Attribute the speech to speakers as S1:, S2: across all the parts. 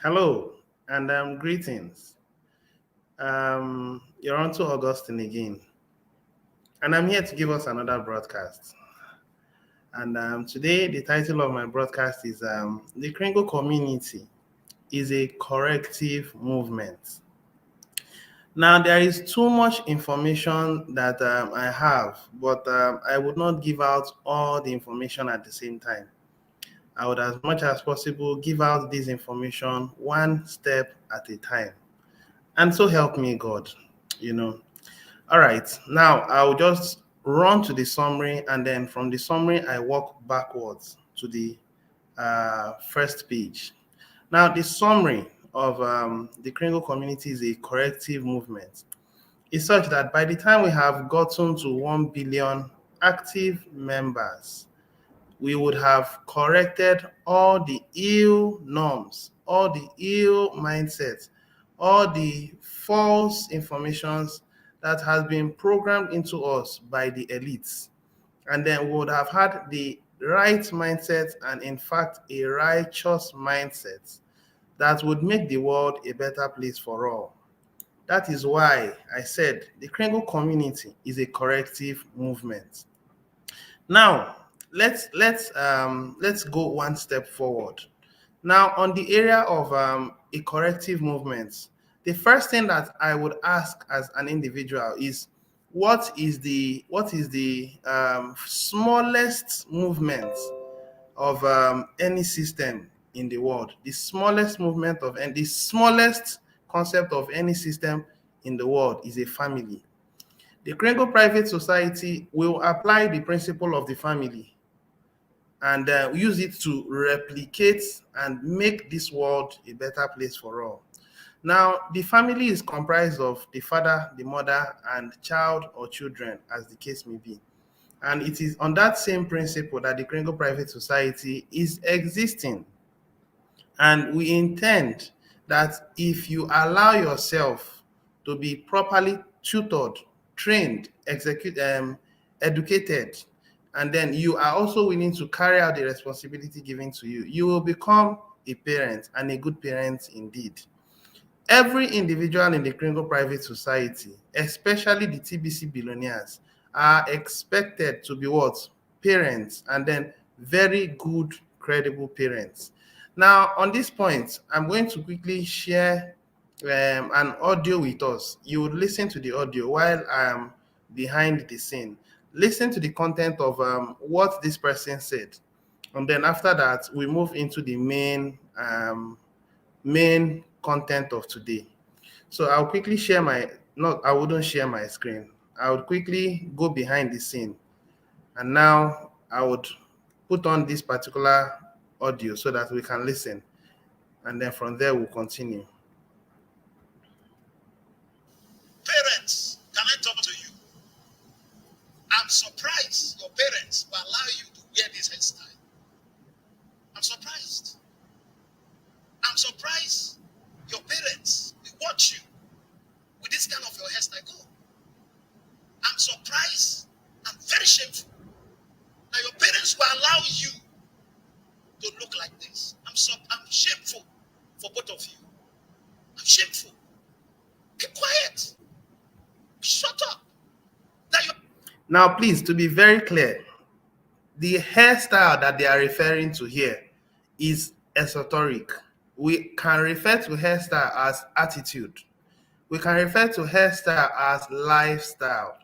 S1: Hello and greetings. You're on to Augustine again, and I'm here to give us another broadcast. And today, the title of my broadcast is The Kringle Community is a Corrective Movement. Now, there is too much information that I have, but I would not give out all the information at the same time. I would, as much as possible, give out this information one step at a time. And so help me God, you know. All right, now I'll just run to the summary, and then from the summary, I walk backwards to the first page. Now, the summary of the Kringle community is a corrective movement. It's such that by the time we have gotten to 1 billion active members, we would have corrected all the ill norms, all the ill mindsets, all the false informations that has been programmed into us by the elites. And then we would have had the right mindset and, in fact, a righteous mindset that would make the world a better place for all. That is why I said the Kringle community is a corrective movement. Now, let's go one step forward. Now, on the area of a corrective movement, the first thing that I would ask as an individual is what is the smallest movement of any system in the world? The smallest movement of and the smallest concept of any system in the world is a family. The Kringle Private Society will apply the principle of the family and use it to replicate and make this world a better place for all. Now, the family is comprised of the father, the mother, and child or children, as the case may be. And it is on that same principle that the Kringle Private Society is existing. And we intend that if you allow yourself to be properly tutored, trained, educated, and then you are also willing to carry out the responsibility given to you, you will become a parent, and a good parent indeed. Every individual in the Kringle Private Society, especially the TBC billionaires, are expected to be what? Parents, and then very good, credible parents. Now, on this point, I'm going to quickly share an audio with us. You would listen to the audio while I am behind the scene. Listen to the content of what this person said. And then after that, we move into the main content of today. So I'll quickly share my, not, I wouldn't share my screen. I would quickly go behind the scene. And now I would put on this particular audio so that we can listen. And then from there, we'll continue.
S2: Parents, can I talk to you? I'm surprised your parents will allow you to wear this hairstyle. I'm surprised. I'm surprised your parents will watch you with this kind of your hairstyle. Go. I'm surprised. I'm very shameful that your parents will allow you to look like this. I'm shameful for both of you. I'm shameful. Keep quiet. Shut up.
S1: Now, please, to be very clear, the hairstyle that they are referring to here is esoteric. We can refer to hairstyle as attitude. We can refer to hairstyle as lifestyle.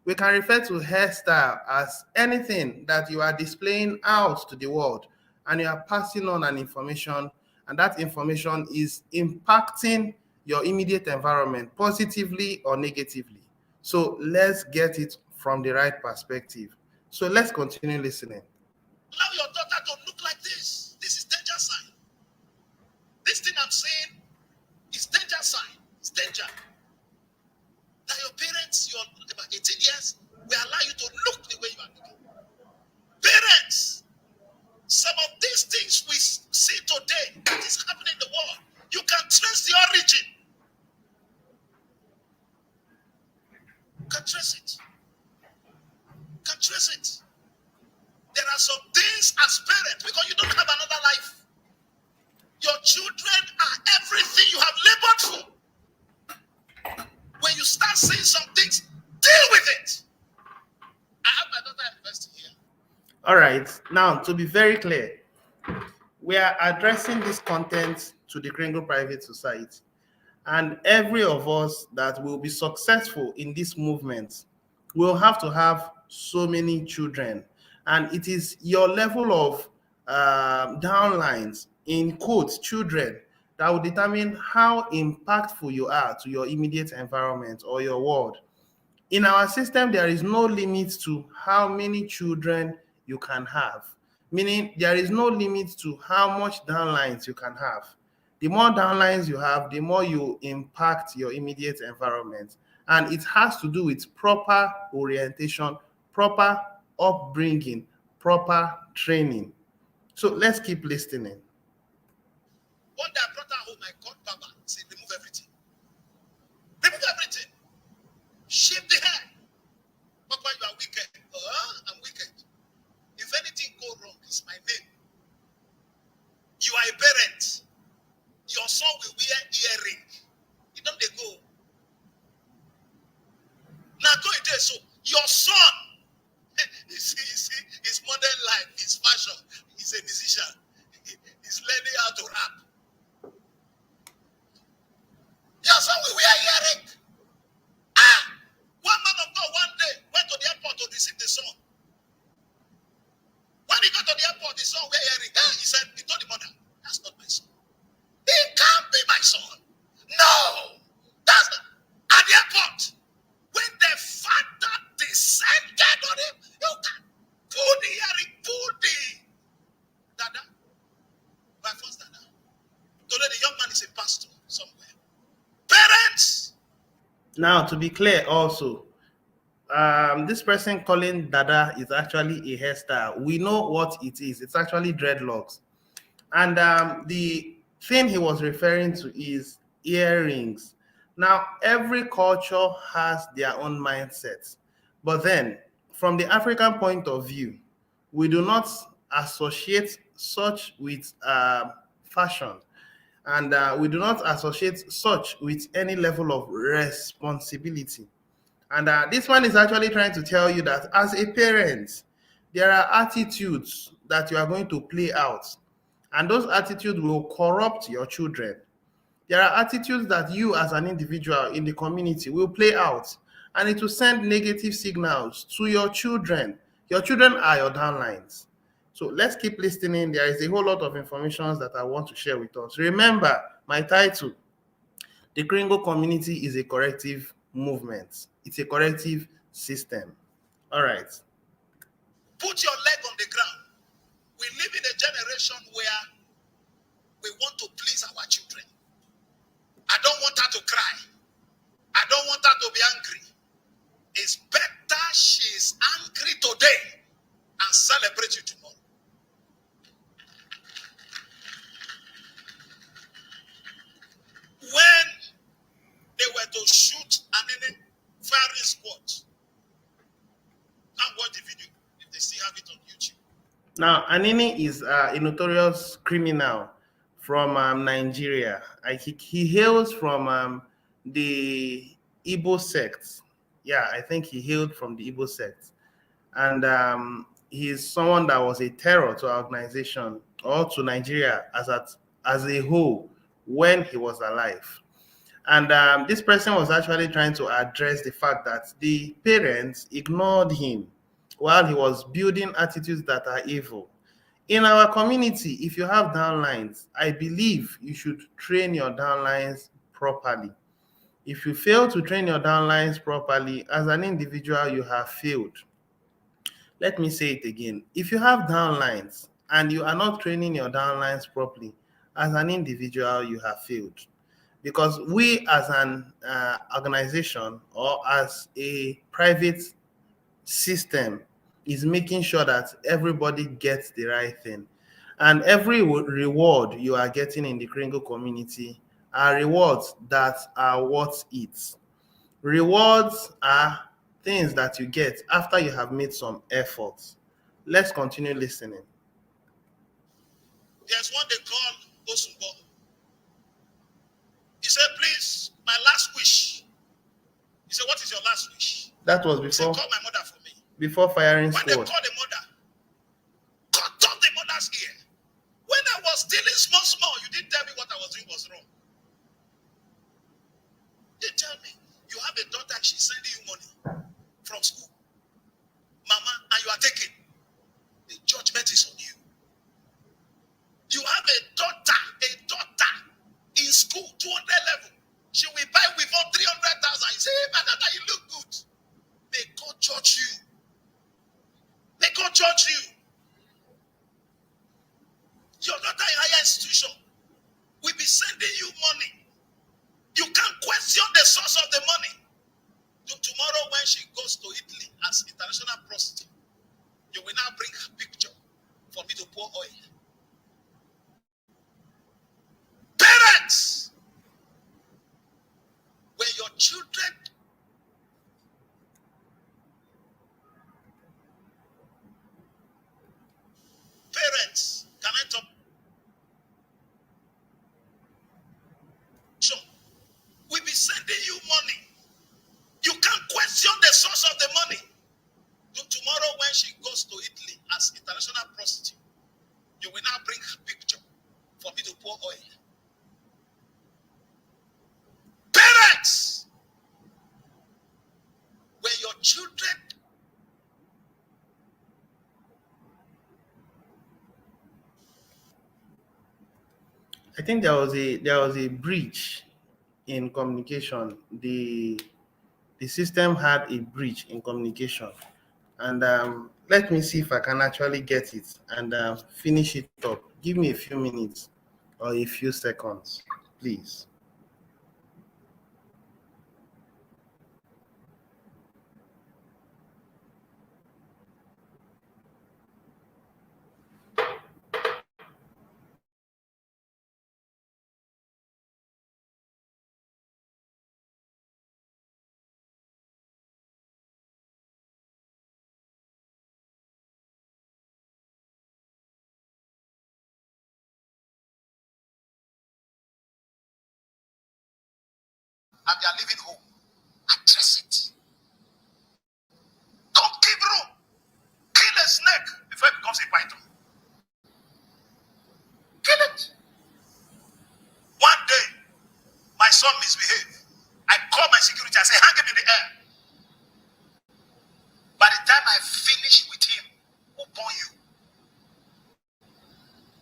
S1: We can refer to hairstyle as anything that you are displaying out to the world, and you are passing on an information, and that information is impacting your immediate environment positively or negatively. So let's get it from the right perspective. So let's continue listening.
S2: Allow your daughter to look like this. This is danger sign. This thing I'm saying is danger sign. It's danger. That your parents, you're about 18 years, will allow you to look the way you are looking. Parents, some of these things we see today that is happening in the world, you can trace the origin. You can trace it. You can trace it. There are some things as parents, because you don't have another life. Your children are
S1: All right. Now, to be very clear, we are addressing this content to the Kringle Private Society. And every of us that will be successful in this movement will have to have so many children. And it is your level of downlines, in quotes, children, that will determine how impactful you are to your immediate environment or your world. In our system, there is no limit to how many children you can have, meaning there is no limit to how much downlines you can have. The more downlines you have, the more you impact your immediate environment. And it has to do with proper orientation, proper upbringing, proper training. So let's keep listening.
S2: One day I brought her home, I called Baba, said, remove everything. Remove everything. Shave the hair. Papa, you are wicked. I'm wicked. If anything go wrong, it's my name. You are a parent. Your son will wear earring. You don't they go. Now go there, so your son, you see, his modern life, his fashion, he's a musician. He's learning how to rap. Your son will wear earring. One man of God one day went to the airport to receive the son. When he got to the airport, the son wear earring. He said, he told the mother, that's not my son. It can't be my son. No, that's not. At the airport, when the father descended on him, you can pull the earring, pull the dada. My first dada. Today the young man is a pastor somewhere. Parents.
S1: Now, to be clear also, this person calling Dada is actually a hairstyle. We know what it is. It's actually dreadlocks. And the thing he was referring to is earrings. Now, every culture has their own mindsets. But then, from the African point of view, we do not associate such with fashion. And we do not associate such with any level of responsibility. And this one is actually trying to tell you that as a parent, there are attitudes that you are going to play out, and those attitudes will corrupt your children. There are attitudes that you as an individual in the community will play out, and it will send negative signals to your children. Your children are your downlines. So let's keep listening. There is a whole lot of information that I want to share with us. Remember, my title, the Kringle community is a corrective movement. It's a corrective system. All right.
S2: Put your leg on the ground. We live in a generation where we want to please our children. I don't want her to cry. I don't want her to be angry. It's better she's angry today and celebrate you tomorrow. When they were to shoot an firing squad, and watch the video if they still have it on YouTube.
S1: Now, Anini is a notorious criminal from Nigeria. He hails from the Igbo sect. Yeah, I think he hailed from the Igbo sect. And he's someone that was a terror to our organization or to Nigeria as a whole when he was alive. And this person was actually trying to address the fact that the parents ignored him while he was building attitudes that are evil. In our community, if you have downlines, I believe you should train your downlines properly. If you fail to train your downlines properly, as an individual, you have failed. Let me say it again. If you have downlines and you are not training your downlines properly, as an individual, you have failed. Because we as an organization or as a private system is making sure that everybody gets the right thing. And every reward you are getting in the Kringle community are rewards that are worth it. Rewards are things that you get after you have made some efforts. Let's continue listening.
S2: There's one they call Osumbo. He said, please, my last wish. He said, what is your last wish?
S1: That was
S2: He said,
S1: before
S2: call my mother for me.
S1: firing
S2: When they
S1: squad.
S2: call the mother, last year. When I was dealing small, you didn't tell me what I was doing was wrong. You tell me, you have a daughter, she's sending you money from school. Mama, and you are taking. The judgment is on you. You have a daughter in school, 200 level. She will buy with all 300,000. You say, hey, my daughter, you look good. May God judge you. May God judge you. Your daughter in higher institution will be sending you money. You can't question the source of the money. Tomorrow when she goes to Italy as international prostitute, you will now bring her picture for me to pour oil. Parents, when your children can I talk? So, we'll be sending you money. You can't question the source of the money. Tomorrow when she goes to Italy as international prostitute, you will now bring her picture for me to pour oil. Parents, when your children
S1: I think there was a breach in communication. The system had a breach in communication, and let me see if I can actually get it and finish it up. Give me a few minutes or a few seconds, please.
S2: and they are leaving home, address it. Don't give room. Kill a snake before it becomes a python. Kill it. One day, my son misbehaved. I called my security. I said, hang him in the air. By the time I finish with him, who born you?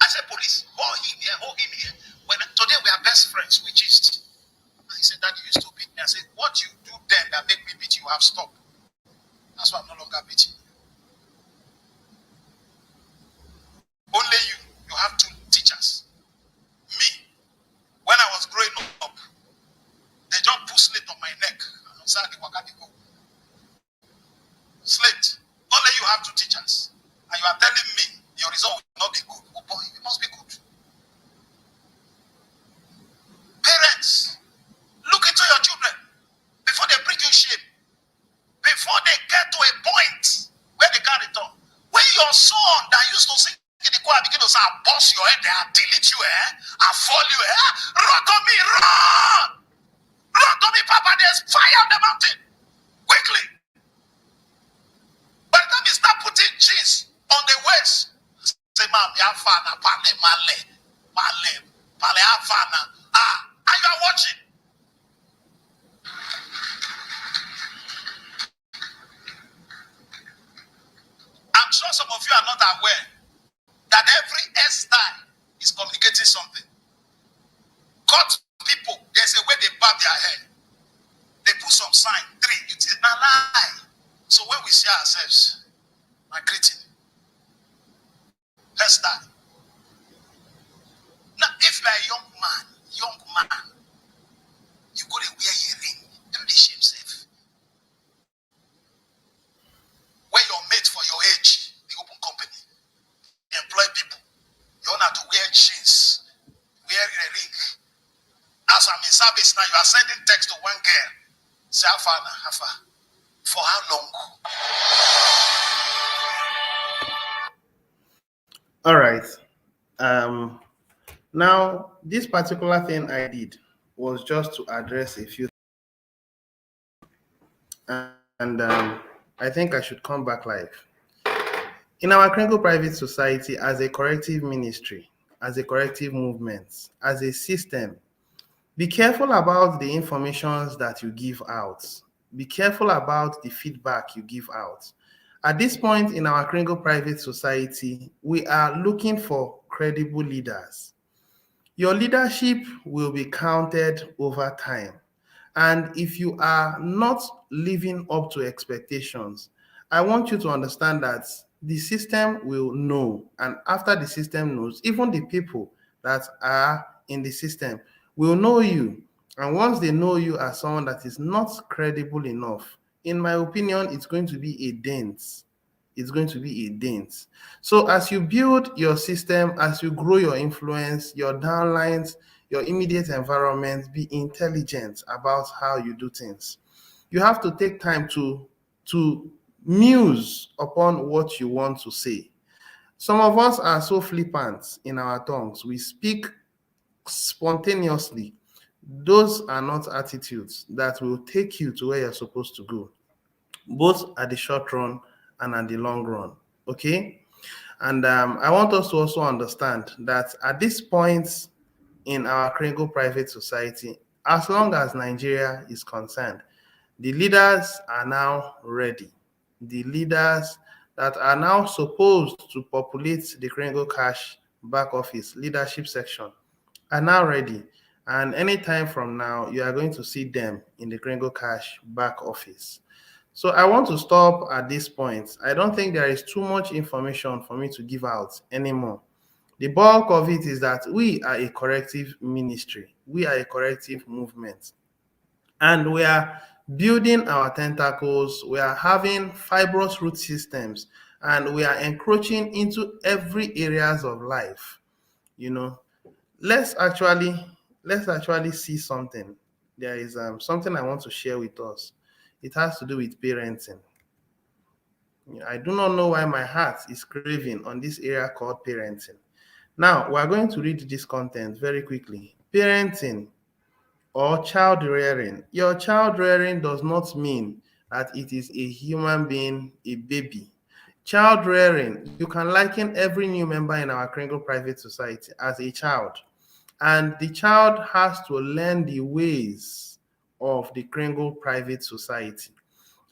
S2: I said, police, hold him here, hold him here. Today we are best friends, we gist. And he said, Daddy used to beat me. I said, what you do then that make me beat you have stopped. That's why I'm no longer beating you. Only you have two teachers. Me, when I was growing up, they just put slate on my neck. Slate. Only you have two teachers. And you are telling me your result will not be good. Oh boy, it must be good. Parents, look into your children before they bring you shame. Before they get to a point where they can't return. When your son that used to sing in the choir begin to say, I bust your head there, I delete you, I fall you, run to me, run! Run to me, Papa, there's fire on the mountain. Quickly. By the time you start putting jeans on the waist, say, Mom, you have fun, male, havana. And you are watching. I'm sure some of you are not aware that every hairstyle is communicating something. Cut people, there's a way they barb their hair. They put some sign, 3, it is not lie. So when we see ourselves, my greeting, hairstyle. Now, if you are a young man, you go to wear a ring, don't be shame safe. When you're made for your age, the open company, employ people, you don't have to wear jeans, wear a ring. As I'm in service now, you are sending text to one girl. Say, how far? For how long?
S1: All right. Now, this particular thing I did was just to address a few, and I think I should come back live. In our Kringle Private Society, as a corrective ministry, as a corrective movement, as a system, be careful about the informations that you give out. Be careful about the feedback you give out. At this point in our Kringle Private Society, we are looking for credible leaders. Your leadership will be counted over time. And if you are not living up to expectations, I want you to understand that the system will know. And after the system knows, even the people that are in the system will know you. And once they know you as someone that is not credible enough, in my opinion, it's going to be a dent. It's going to be a dent. So as you build your system, as you grow your influence, your downlines, your immediate environment, be intelligent about how you do things. You have to take time to muse upon what you want to say. Some of us are so flippant in our tongues. We speak spontaneously. Those are not attitudes that will take you to where you're supposed to go, both at the short run and at the long run. Okay? And I want us to also understand that at this point in our Kringle Private Society, as long as Nigeria is concerned, the leaders are now ready. The leaders that are now supposed to populate the Kringle Cash back office leadership section are now ready. And anytime from now, you are going to see them in the Kringle Cash back office. So I want to stop at this point. I don't think there is too much information for me to give out anymore. The bulk of it is that we are a corrective ministry. We are a corrective movement. And we are building our tentacles. We are having fibrous root systems. And we are encroaching into every areas of life. You know, let's actually see something. There is something I want to share with us. It has to do with parenting. I do not know why my heart is craving on this area called parenting. Now, we are going to read this content very quickly. Parenting or child rearing. Your child rearing does not mean that it is a human being, a baby. Child rearing, you can liken every new member in our Kringle Private Society as a child. And the child has to learn the ways of the Kringle Private Society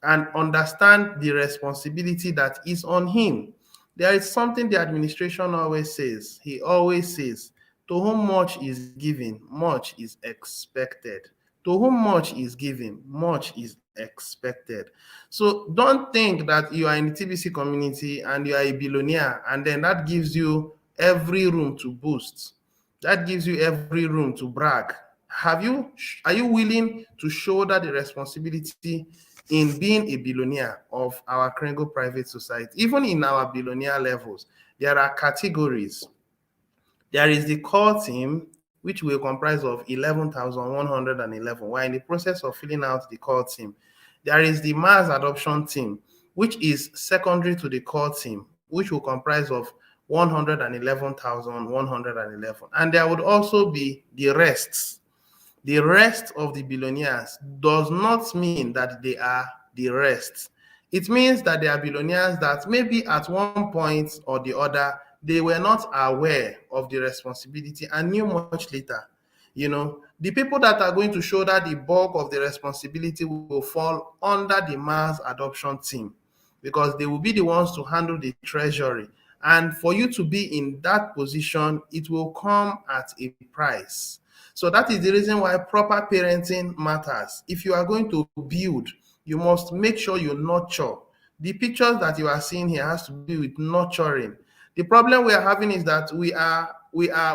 S1: and understand the responsibility that is on him. There is something the administration always says. He always says, to whom much is given, much is expected. To whom much is given, much is expected. So don't think that you are in the TBC community and you are a billionaire and then that gives you every room to boast. That gives you every room to brag. Are you willing to shoulder the responsibility in being a billionaire of our Kringle Private Society? Even in our billionaire levels, there are categories. There is the core team, which will comprise of 11,111. We're in the process of filling out the core team. There is the mass adoption team, which is secondary to the core team, which will comprise of 111,111. And there would also be the rest. The rest of the billionaires does not mean that they are the rest. It means that they are billionaires that maybe at one point or the other, they were not aware of the responsibility and knew much later. You know, the people that are going to shoulder the bulk of the responsibility will fall under the mass adoption team because they will be the ones to handle the treasury. And for you to be in that position, it will come at a price. So that is the reason why proper parenting matters. If you are going to build, you must make sure you nurture. The pictures that you are seeing here has to be with nurturing. The problem we are having is that we are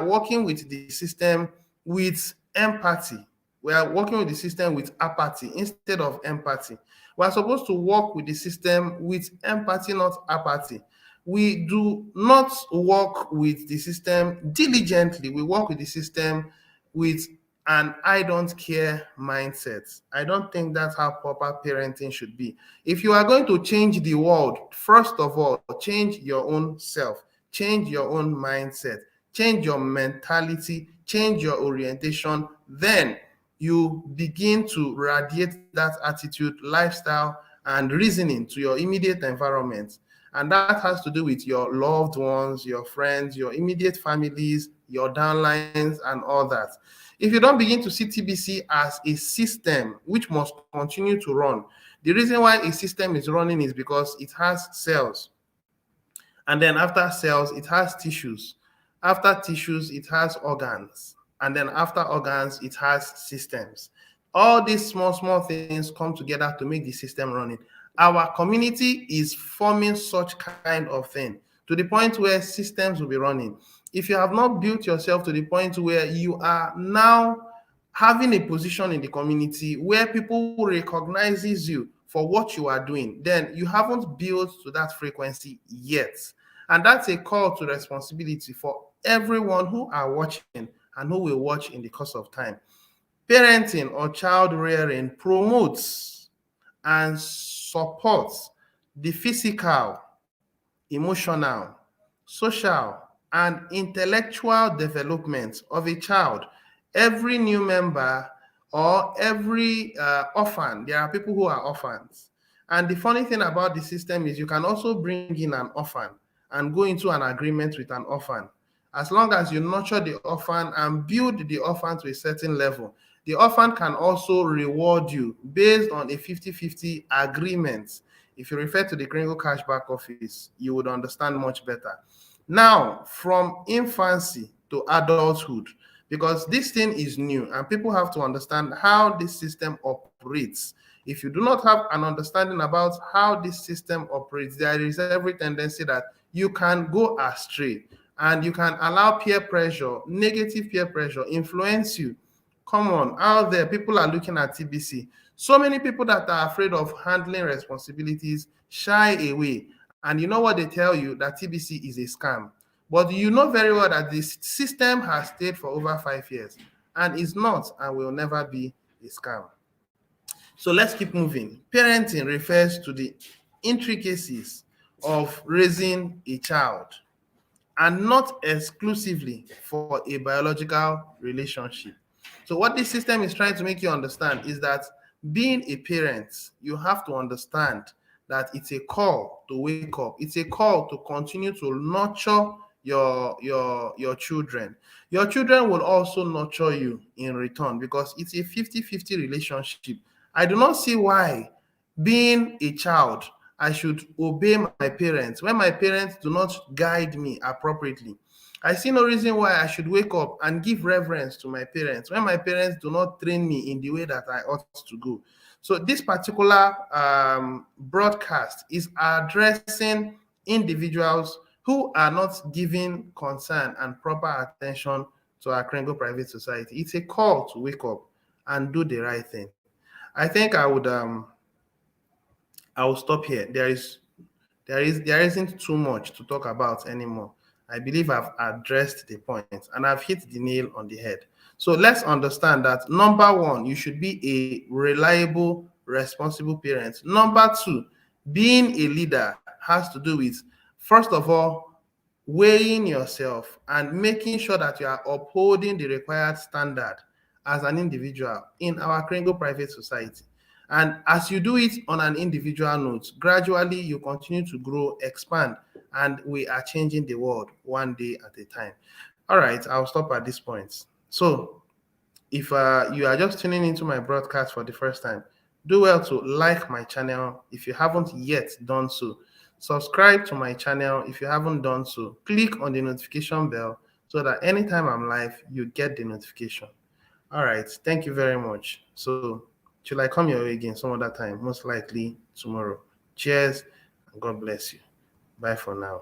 S1: working with the system with empathy. We are working with the system with apathy instead of empathy. We are supposed to work with the system with empathy, not apathy. We do not work with the system diligently. We work with the system with an I don't care mindset. I don't think that's how proper parenting should be. If you are going to change the world, first of all, change your own self, change your own mindset, change your mentality, change your orientation. Then you begin to radiate that attitude, lifestyle, and reasoning to your immediate environment. And that has to do with your loved ones, your friends, your immediate families, your downlines, and all that. If you don't begin to see TBC as a system which must continue to run, the reason why a system is running is because it has cells. And then after cells, it has tissues. After tissues, it has organs. And then after organs, it has systems. All these small, small things come together to make the system running. Our community is forming such kind of thing to the point where systems will be running. If you have not built yourself to the point where you are now having a position in the community where people recognizes you for what you are doing, then you haven't built to that frequency yet. And that's a call to responsibility for everyone who are watching and who will watch in the course of time. Parenting or child rearing promotes and supports the physical, emotional, social, and intellectual development of a child. Every new member or every orphan, there are people who are orphans. And the funny thing about the system is you can also bring in an orphan and go into an agreement with an orphan. As long as you nurture the orphan and build the orphan to a certain level, the orphan can also reward you based on a 50-50 agreement. If you refer to the Kringle Cashback Office, you would understand much better. Now, from infancy to adulthood, because this thing is new and people have to understand how this system operates. If you do not have an understanding about how this system operates, there is every tendency that you can go astray and you can allow peer pressure, negative peer pressure, influence you. Come on, out there, people are looking at TBC. So many people that are afraid of handling responsibilities shy away. And you know what they tell you? That TBC is a scam. But you know very well that this system has stayed for over 5 years and is not and will never be a scam. So let's keep moving. Parenting refers to the intricacies of raising a child and not exclusively for a biological relationship. So what this system is trying to make you understand is that being a parent, you have to understand that it's a call to wake up. It's a call to continue to nurture your children. Your children will also nurture you in return because it's a 50-50 relationship. I do not see why being a child I should obey my parents when my parents do not guide me appropriately. I see no reason why I should wake up and give reverence to my parents when my parents do not train me in the way that I ought to go. So this particular broadcast is addressing individuals who are not giving concern and proper attention to our Kringle Private Society. It's a call to wake up and do the right thing. I think I will stop here. There isn't too much to talk about anymore. I believe I've addressed the point and I've hit the nail on the head. So let's understand that number one, you should be a reliable, responsible parent. Number two, being a leader has to do with, first of all, weighing yourself and making sure that you are upholding the required standard as an individual in our Kringle Private Society. And as you do it on an individual note, gradually you continue to grow, expand, and we are changing the world one day at a time. All right, I'll stop at this point. So, if you are just tuning into my broadcast for the first time, do well to like my channel if you haven't yet done so. Subscribe to my channel if you haven't done so. Click on the notification bell so that anytime I'm live, you get the notification. All right, thank you very much. So, till I come your way again some other time, most likely tomorrow. Cheers and God bless you. Bye for now.